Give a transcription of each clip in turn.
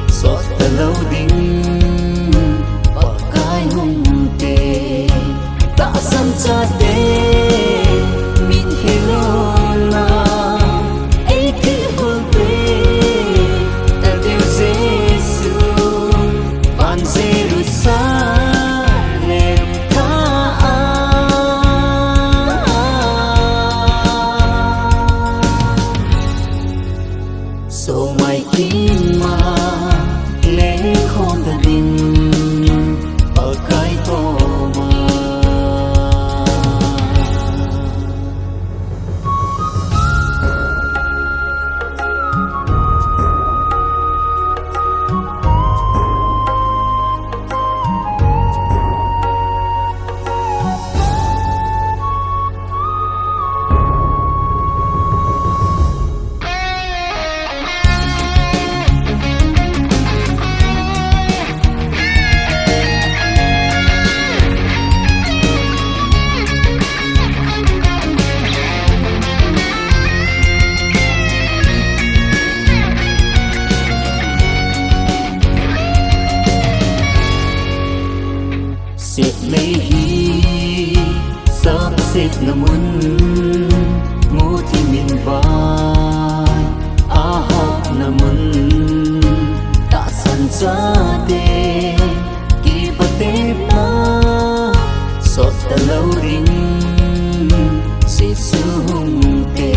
xót ta lâu đinh và cái hung tê ta sẵn cha tê min hello na ấy cứ hôn tê ta đều Giêsu van Jerusalem tha so mai kim ma lễ khôn ta đình ở cái to mà Sip lehi sắp xếp namun mu thi min vai ahok namun ta san cha te ki pate na sot ta lâu ring si sung te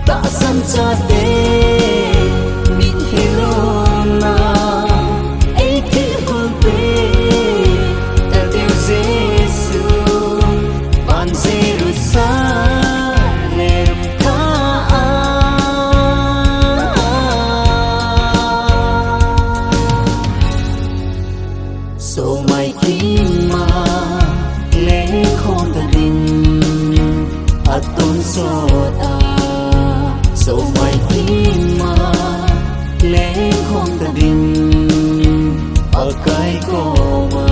ta san cha te min hello na ai ki hol pe Giêsu van Jerusalem tha so mai kim ma lễ khôn ta đình aton so ta so mai kim ma lễ khôn ta đình ở cái cô mà